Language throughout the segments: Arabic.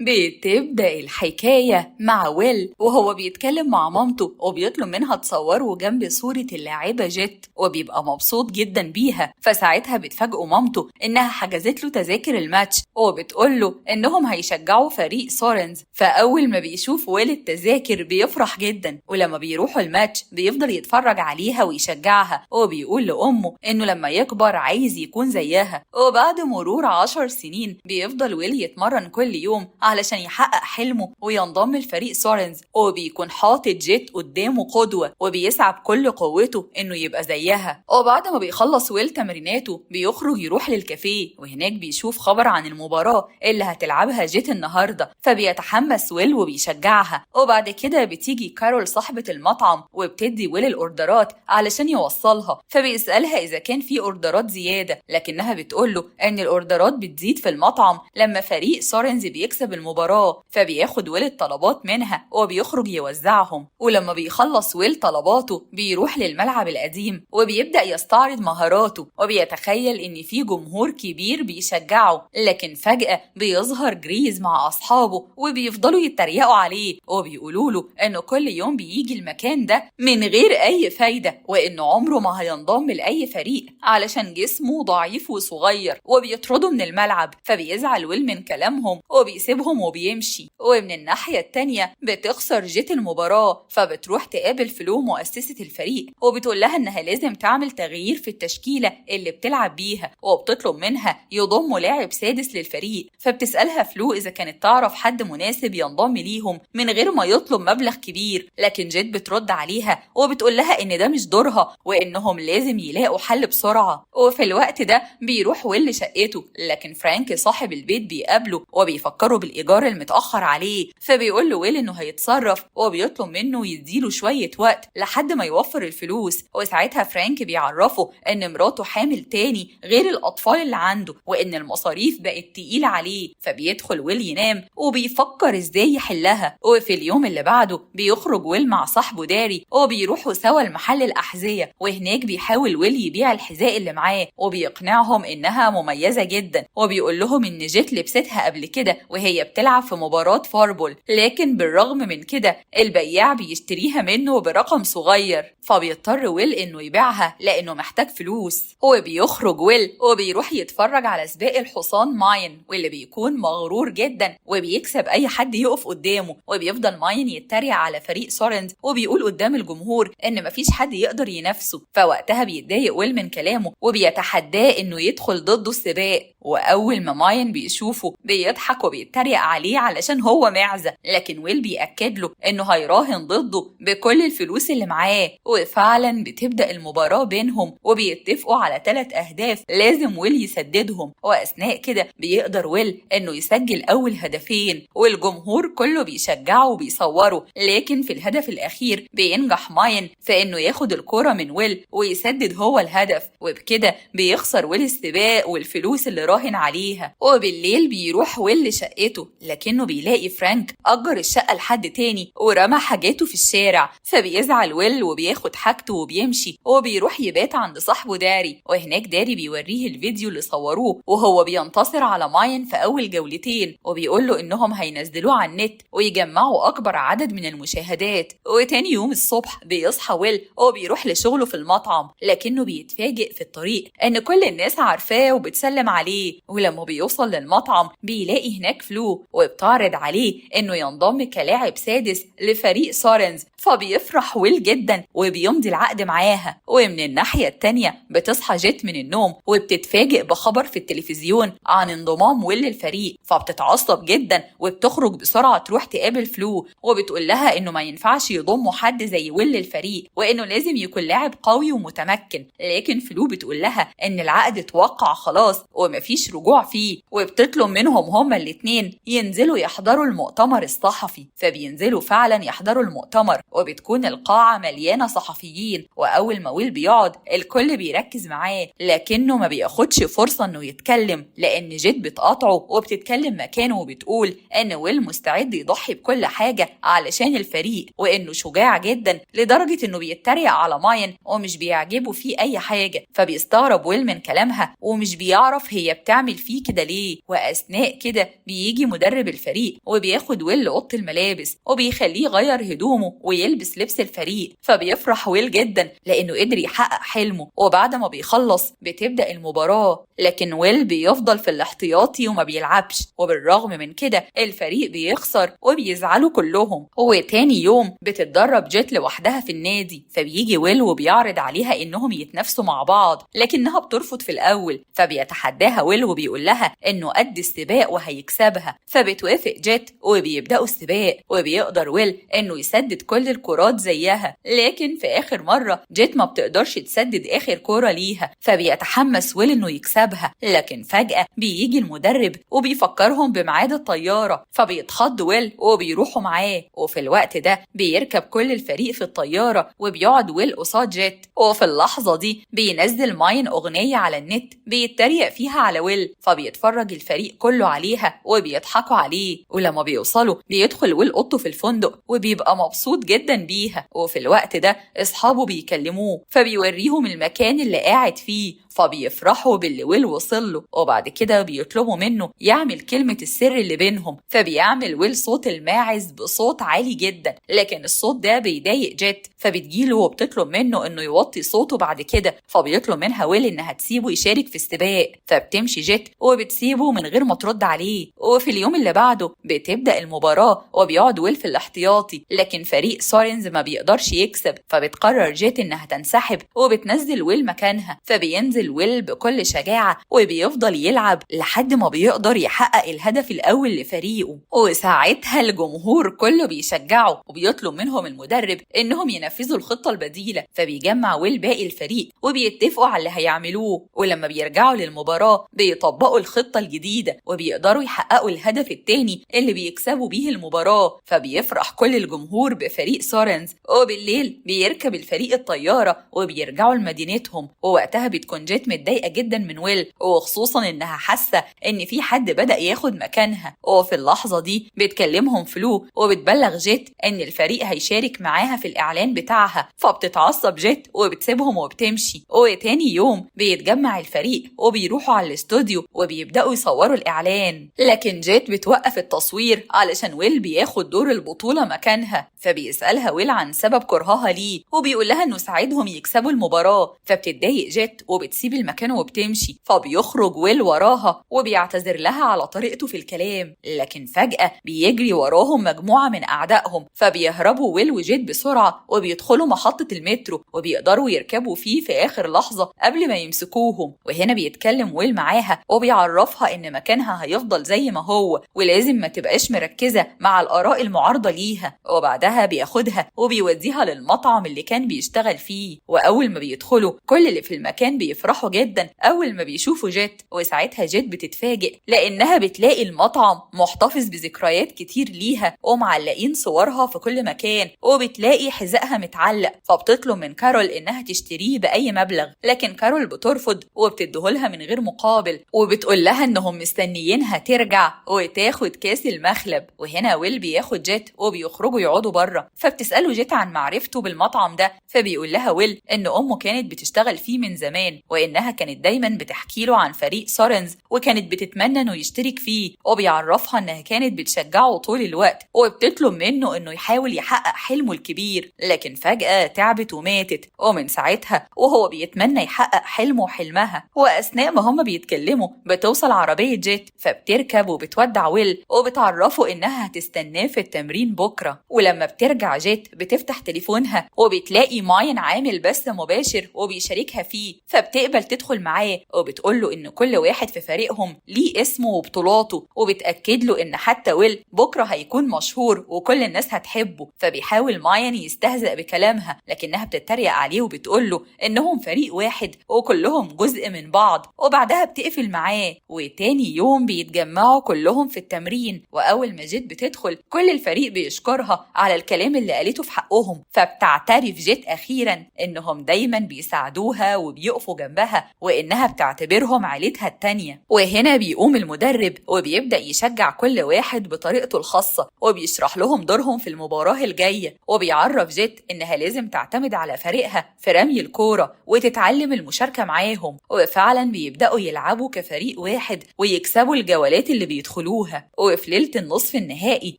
بتبدأ الحكاية مع ويل وهو بيتكلم مع مامته وبيطلب منها تصوره جنب صورة اللاعبة جيت، وبيبقى مبسوط جدا بيها. فساعتها بتفاجئه مامته إنها حجزت له تذاكر الماتش وبتقول له إنهم هيشجعوا فريق سورنز. فأول ما بيشوف ويل التذاكر بيفرح جدا، ولما بيروحوا الماتش بيفضل يتفرج عليها ويشجعها، وبيقول لأمه إنه لما يكبر عايز يكون زيها. وبعد مرور 10 سنين بيفضل ويل يتمرن كل يوم علشان يحقق حلمه وينضم لفريق سورنز، وبيكون حاطط جيت قدامه قدوة وبيسعى بكل قوته انه يبقى زيها. وبعد ما بيخلص ويل تمريناته بيخرج يروح للكافيه، وهناك بيشوف خبر عن المباراة اللي هتلعبها جيت النهاردة، فبيتحمس ويل وبيشجعها. وبعد كده بتيجي كارول صاحبة المطعم وبتدي ويل الاوردرات علشان يوصلها، فبيسألها اذا كان في اوردرات زيادة، لكنها بتقوله ان الاوردرات بتزيد في المطعم لما فريق سورنز بيكسب المباراة. فبياخد ويل الطلبات منها وبيخرج يوزعهم. ولما بيخلص ويل طلباته بيروح للملعب القديم وبيبدأ يستعرض مهاراته، وبيتخيل ان في جمهور كبير بيشجعه. لكن فجأة بيظهر جريز مع اصحابه وبيفضلوا يتريقوا عليه وبيقولوا له انه كل يوم بيجي المكان ده من غير اي فايدة، وانه عمره ما هينضم لاي فريق علشان جسمه ضعيف وصغير، وبيطردوا من الملعب. فبيزعل ويل من كلامهم وبيسيبهم وبيمشي. ومن الناحية التانية بتخسر جيت المباراة، فبتروح تقابل فلو مؤسسة الفريق وبتقول لها انها لازم تعمل تغيير في التشكيلة اللي بتلعب بيها، وبتطلب منها يضموا لاعب سادس للفريق. فبتسألها فلو اذا كانت تعرف حد مناسب ينضم ليهم من غير ما يطلب مبلغ كبير، لكن جيت بترد عليها وبتقول لها ان ده مش دورها وانهم لازم يلاقوا حل بسرعة. وفي الوقت ده بيروح ويل شقته، لكن فرانك صاحب البيت بيقابله وبيفكروا بالإيجار المتأخر عليه. فبيقول له ويل إنه هيتصرف وبيطلب منه يديله شوية وقت لحد ما يوفر الفلوس. وساعتها فرانك بيعرفه إن مراته حامل تاني غير الأطفال اللي عنده، وإن المصاريف بقت تقيلة عليه. فبيدخل ويل ينام وبيفكر إزاي يحلها. وفي اليوم اللي بعده بيخرج ويل مع صاحبه داري وبيروحوا سوا المحل الأحذية، وهناك بيحاول ويل يبيع الحذاء اللي معاه وبيقنعهم إنها مميزة جدا، وبيقول لهم إن جيت لبستها قبل كده وهي بتلعب في مباراة فاربول، لكن بالرغم من كده البياع بيشتريها منه برقم صغير. فبيضطر ويل انه يبيعها لانه محتاج فلوس. وبيخرج ويل وبيروح يتفرج على سباق الحصان ماين، واللي بيكون مغرور جدا وبيكسب اي حد يقف قدامه. وبيفضل ماين يتريق على فريق سورنز وبيقول قدام الجمهور ان مفيش حد يقدر ينافسه. فوقتها بيتضايق ويل من كلامه وبيتحداه انه يدخل ضده السباق. واول ما ماين بيشوفه بيضحك وبيتريق عليه علشان هو معزة، لكن ويل بيأكد له انه هيراهن ضده بكل الفلوس اللي معاه. وفعلا بتبدأ المباراة بينهم وبيتفقوا على 3 أهداف لازم ويل يسددهم. واثناء كده بيقدر ويل انه يسجل اول هدفين والجمهور كله بيشجعه وبيصوره. لكن في الهدف الاخير بينجح ماين في انه ياخد الكرة من ويل ويسدد هو الهدف، وبكده بيخسر ويل السباق والفلوس اللي راهن عليها. وبالليل بيروح ويل لشقته، لكنه بيلاقي فرانك أجر الشقة لحد تاني ورمى حاجاته في الشارع. فبيزعل ويل وبياخد حاجته وبيمشي وبيروح يبات عند صاحبه داري. وهناك داري بيوريه الفيديو اللي صوروه وهو بينتصر على ماين في أول جولتين، وبيقول له إنهم هينزلوه على النت ويجمعوا أكبر عدد من المشاهدات. وتاني يوم الصبح بيصحى ويل وبيروح لشغله في المطعم، لكنه بيتفاجئ في الطريق إن كل الناس عارفاه وبتسلم عليه. ولما بيوصل للمطعم بيلاقي هناك فلو وبتعرض عليه انه ينضم كلاعب سادس لفريق سورنز. فبيفرح ويل جدا وبيمضي العقد معاها. ومن الناحية التانية بتصحى جيت من النوم وبتتفاجئ بخبر في التلفزيون عن انضمام ويل للفريق، فبتتعصب جدا وبتخرج بسرعة تروح تقابل فلو وبتقول لها انه ما ينفعش يضموا حد زي ويل للفريق وانه لازم يكون لاعب قوي ومتمكن. لكن فلو بتقول لها ان العقد اتوقع خلاص ومفيش رجوع فيه، وبتطلب منهم هما الاتنين ينزلوا يحضروا المؤتمر الصحفي. فبينزلوا فعلا يحضروا المؤتمر وبتكون القاعة مليانة صحفيين، وأول ما ويل بيقعد الكل بيركز معاه، لكنه ما بياخدش فرصة إنه يتكلم لأن جيت بتقاطعه وبتتكلم مكانه وبتقول إن ويل مستعد يضحي بكل حاجة علشان الفريق، وإنه شجاع جدا لدرجة إنه بيتريق على ماين ومش بيعجبه فيه أي حاجة. فبيستغرب ويل من كلامها ومش بيعرف هي بتعمل فيه كده ليه. وأثناء كده بيجي مدرب الفريق وبياخد ويل لأوضة الملابس وبيخليه يغير هدومه ويلبس لبس الفريق. فبيفرح ويل جدا لأنه قدر يحقق حلمه. وبعد ما بيخلص بتبدأ المباراة، لكن ويل بيفضل في الاحتياطي وما بيلعبش، وبالرغم من كده الفريق بيخسر وبيزعلوا كلهم. وتاني يوم بتتدرب جيت لوحدها في النادي، فبيجي ويل وبيعرض عليها انهم يتنافسوا مع بعض، لكنها بترفض في الاول. فبيتحداها ويل وبيقول لها انه قد السباق وهيكسبها، فبتوافق جيت وبيبداوا السباق. وبيقدر ويل انه يسدد كل الكرات زيها، لكن في اخر مره جيت ما بتقدرش تسدد اخر كوره ليها. فبيتحمس ويل انه يكسبها، لكن فجاه بيجي المدرب وبيفكرهم بميعاد الطياره، فبيتخض ويل وبيروحوا معاه. وفي الوقت ده بيركب كل الفريق في الطياره وبيقعد ويل قصاد جيت. وفي اللحظه دي بينزل ماين اغنيه على النت بيتريق فيها على ويل، فبيتفرج الفريق كله عليها وبيضحكوا عليه. ولما بيوصلوا بيدخل ويل اوضته في الفندق وبيبقى مبسوط جدا بيها. وفي الوقت ده اصحابه بيكلموه فبيوريهم المكان اللي قاعد فيه، فبيفرحوا باللي ويل وصل له. وبعد كده بيطلبوا منه يعمل كلمة السر اللي بينهم، فبيعمل ويل صوت الماعز بصوت عالي جدا، لكن الصوت ده بيضايق جيت، فبتجيله وبتطلب منه انه يوطي صوته بعد كده. فبيطلب منها ويل انها تسيبه يشارك في السباق، فبتمشي جيت وبتسيبه من غير ما ترد عليه. وفي اليوم اللي بعده بتبدأ المباراة وبيقعد ويل في الاحتياطي، لكن فريق سورنز ما بيقدرش يكسب، فبتقرر جيت انها تنسحب وبتنزل ويل مكانها. فبينزل ويل بكل شجاعة وبيفضل يلعب لحد ما بيقدر يحقق الهدف الأول لفريقه. وساعتها الجمهور كله بيشجعه وبيطلب منهم المدرب إنهم ينفذوا الخطة البديلة، فبيجمع ويل باقي الفريق وبيتفقوا على اللي هيعملوه. ولما بيرجعوا للمباراة بيطبقوا الخطة الجديدة وبيقدروا يحققوا الهدف التاني اللي بيكسبوا بيه المباراة. فبيفرح كل الجمهور بفريق سورنز. وبالليل بيركب الفريق الطيارة وبيرجعوا لمدينتهم. ووقتها بتكون جيت متضايقة جدا من ويل، وخصوصا انها حاسة ان في حد بدأ ياخد مكانها. وفي اللحظة دي بتكلمهم فلو وبتبلغ جيت ان الفريق هيشارك معاها في الاعلان بتاعها، فبتتعصب جيت وبتسيبهم وبتمشي. وتاني يوم بيتجمع الفريق وبيروحوا على الاستوديو وبيبدأوا يصوروا الاعلان، لكن جيت بتوقف التصوير علشان ويل بياخد دور البطولة مكانها. فبيسألها ويل عن سبب كرهها ليه وبيقول لها انه ساعدهم يكسبوا المباراة. فبتتضايق جيت وبتسيب المكان وبتمشي. فبيخرج ويل وراها وبيعتذر لها على طريقته في الكلام، لكن فجأة بيجري وراهم مجموعة من أعدائهم، فبيهربوا ويل وجيت بسرعة وبيدخلوا محطة المترو وبيقدروا يركبوا فيه في آخر لحظة قبل ما يمسكوهم. وهنا بيتكلم ويل معاها وبيعرفها إن مكانها هيفضل زي ما هو، ولازم ما تبقاش مركزة مع الآراء المعارضة ليها. وبعدها بياخدها وبيوديها للمطعم اللي كان بيشتغل فيه. وأول ما بيدخلوا كل اللي في المكان بيفرحوا جدا أول ما بيشوفوا جيت. وساعتها جيت بتتفاجئ لأنها بتلاقي المطعم محتفظ بذكريات كتير ليها ومعلقين صورها في كل مكان، وبتلاقي حذائها متعلق. فبتطلب من كارول إنها تشتريه بأي مبلغ، لكن كارول بترفض وبتديهولها من غير مقابل، وبتقول لها إنهم مستنيينها ترجع وتاخد كاس المخلب. وهنا ويل بياخد جيت وبيخرجوا يقعدوا بره. فبتسأله جيت عن معرفته بالمطعم ده، فبيقول لها ويل إن أمه كانت بتشتغل فيه من زمان، وإنها كانت دايما بتحكي له عن فريق سورنز وكانت بتتمنى إنه يشترك فيه. وبيعرفها إنها كانت بتشجعه طول الوقت وبتطلب منه إنه يحاول يحقق حلمه الكبير، لكن فجأة تعبت وماتت. ومن ساعتها وهو بيتمنى يحقق حلمه وحلمها. وأثناء ما هما بيتكلموا بتوصل عربية جيت، فبتركب وبتودع ويل وبتعرفه إنها هتستناه في التمرين بكرة. ولما بترجع جيت بتفتح تليفونها وبتلاقي ماين عامل بث مباشر وبيشاركها فيه، فبتقبل تدخل معاه وبتقوله إن كل واحد في فريقهم ليه اسمه وبطولاته، وبتأكد له إن حتى ويل بكرة هيكون مشهور وكل الناس هتحبه. فبيحاول ماين يستهزأ بكلامها، لكنها بتتريق عليه وبتقوله إنهم فريق واحد وكلهم جزء من بعض. وبعدها بتقفل معاه. وتاني يوم بيتجمعوا كلهم في التمرين، وأول ما جيت بتدخل كل الفريق بيشكرها على الكلام الكلام اللي قالته في حقهم، فبتعترف جيت أخيرا إنهم دايما بيساعدوها وبيقفوا جنبها وإنها بتعتبرهم عيلتها التانية. وهنا بيقوم المدرب وبيبدأ يشجع كل واحد بطريقته الخاصة وبيشرح لهم دورهم في المباراة الجاية، وبيعرف جيت إنها لازم تعتمد على فريقها في رمي الكورة وتتعلم المشاركة معاهم. وفعلا بيبدأوا يلعبوا كفريق واحد ويكسبوا الجولات اللي بيدخلوها. وفي ليلة النصف النهائي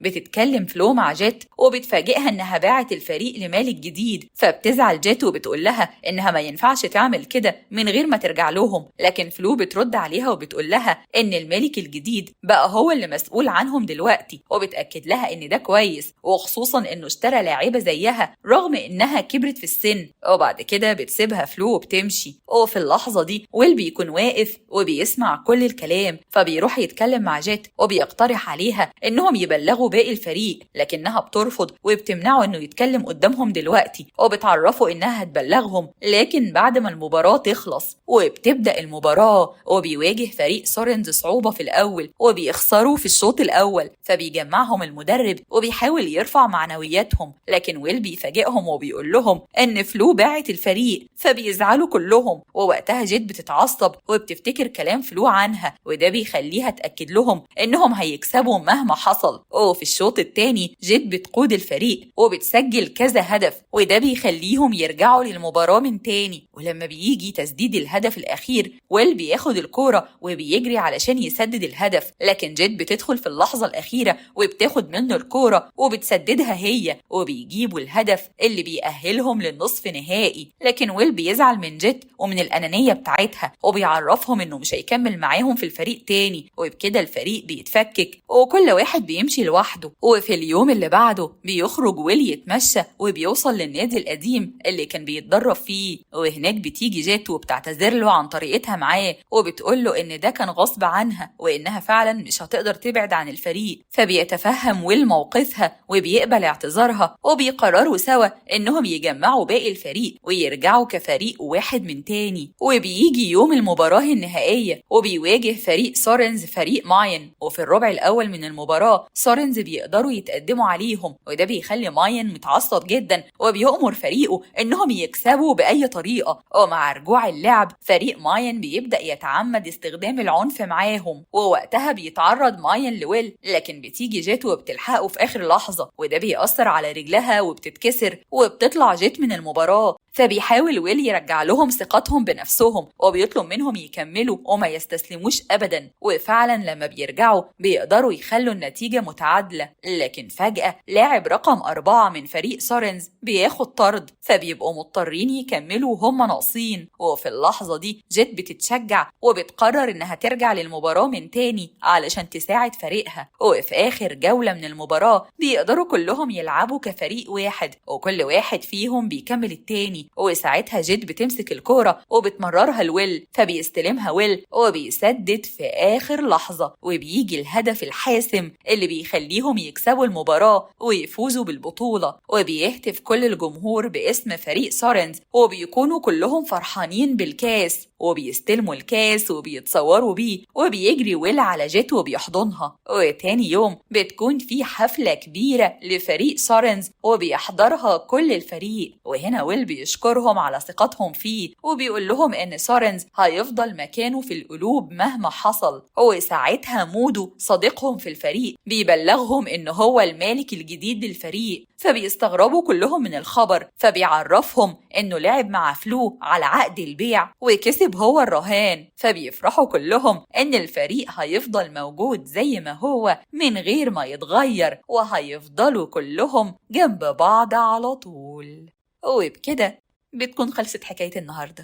بتتكلم فلو مع جيت وبتفاجئها إنها باعت الفريق لمالك جديد، فبتزعل جيت وبتقول لها إنها ما ينفعش تعمل كده من غير ما ترجع لهم. لكن فلو بترد عليها وبتقول لها إن الملك الجديد بقى هو اللي مسؤول عنهم دلوقتي، وبتأكد لها إن ده كويس، وخصوصا إنه اشترى لاعبة زيها رغم إنها كبرت في السن. وبعد كده بتسيبها فلو وبتمشي. وفي اللحظة دي ويل بيكون واقف وبيسمع كل الكلام، فبيروح يتكلم مع جيت وبيقترح عليها إنهم يبلغوا باقي الفريق، لكنها بترفض وبتمنعه إنه يتكلم قدامهم دلوقتي، وبتعرفه إنها هتبلغهم لكن بعد ما المباراة تخلص. وبتبدأ المباراة وبيواجه فريق سورنز صعوبة في الأول وبيخسروا في الشوط الأول، فبيجمعهم المدرب وبيحاول يرفع معنوياتهم، لكن ويل بيفاجئهم وبيقول لهم إن فلو باعت الفريق، فبيزعلوا كلهم. ووقتها جيت بتتعصب وبتفتكر كلام فلو عنها، وده بيخليها تأكد لهم إنهم هيكسبوا مهما حصل. وفي الشوط التاني جيت بتقود الفريق وبتسجل كذا هدف، وده بيخليهم يرجعوا للمباراة من تاني. ولما بيجي تسديد الهدف الأخير ويل بياخد الكورة وبيجري علشان يسدد الهدف، لكن جيت بتدخل في اللحظة الأخيرة وبتاخد منه الكورة وبتسددها هي، وبيجيبوا الهدف اللي بيأهلهم للنصف نهائي. لكن ويل بيزعل من جيت ومن الأنانية بتاعتها وبيعرفهم إنه مش هيكمل معاهم في الفريق تاني، وبكده الفريق بيتفكك وكل واحد بيمشي لوحده. وفي اليوم اللي بعده بيخرج ويل يتمشى وبيوصل للنادي القديم اللي كان بيتدرب فيه، وهناك بتيجي جيت وبتعتذر له عن طريقتها معاه وبتقول له إن ده كان غصب عنها وإنها فعلا مش هتقدر تبعد عن الفريق. فبيتفهم ويل موقفها وبيقبل اعتذارها، وبيقرروا سوا إنهم يجمعوا باقي الفريق ويرجعوا كفريق واحد من تاني. وبيجي يوم المباراة النهائية وبيواجه فريق سورنز فريق ماين، وفي الربع الأول من المباراة سورنز بيقدروا يتقدموا عليهم، وده بيخلي ماين متعصب جدا وبيأمر فريقه إنهم يكسبوا بأي طريقة. ومع رجوع اللعب فريق ماين بيبدأ يتعمد استخدام العنف معاهم، ووقتها بيتعرض ماين لويل، لكن بتيجي جيت وبتلحقه في آخر لحظة، وده بيأثر على رجلها وبتتكسر وبتطلع جيت من المباراة. فبيحاول ويل يرجع لهم ثقتهم بنفسهم وبيطلب منهم يكملوا وما يستسلموش أبدا. وفعلا لما بيرجعوا بيقدروا يخلوا النتيجة متعادلة، لكن فجأة لاعب رقم 4 من فريق سورنز بياخد طرد، فبيبقوا مضطرين يكملوا وهم ناقصين. وفي اللحظة دي جيت بتتشجع وبتقرر إنها ترجع للمباراة من تاني علشان تساعد فريقها. وفي آخر جولة من المباراة بيقدروا كلهم يلعبوا كفريق واحد وكل واحد فيهم بيكمل التاني. وساعتها جيت بتمسك الكورة وبتمررها لويل، فبيستلمها ويل وبيسدد في آخر لحظة، وبيجي الهدف الحاسم اللي بيخليهم يكسبوا المباراة ويفوزوا بالبطولة. وبيهتف كل الجمهور باسم فريق سورنز وبيكونوا كلهم فرحانين بالكاس، وبيستلموا الكاس وبيتصوروا بيه، وبيجري ويل على جيت وبيحضنها. وتاني يوم بتكون في حفلة كبيرة لفريق سورنز وبيحضرها كل الفريق، وهنا ويل بيشكرهم على ثقتهم فيه وبيقول لهم ان سورنز هيفضل مكانه في القلوب مهما حصل. وساعتها مودو صديقهم في الفريق بيبلغهم ان هو المالك الجديد للفريق، فبيستغربوا كلهم من الخبر، فبيعرفهم انه لعب مع فلو على عقد البيع وكسب هو الرهان. فبيفرحوا كلهم ان الفريق هيفضل موجود زي ما هو من غير ما يتغير، وهيفضلوا كلهم جنب بعض على طول. وبكده بتكون خلصت حكاية النهاردة.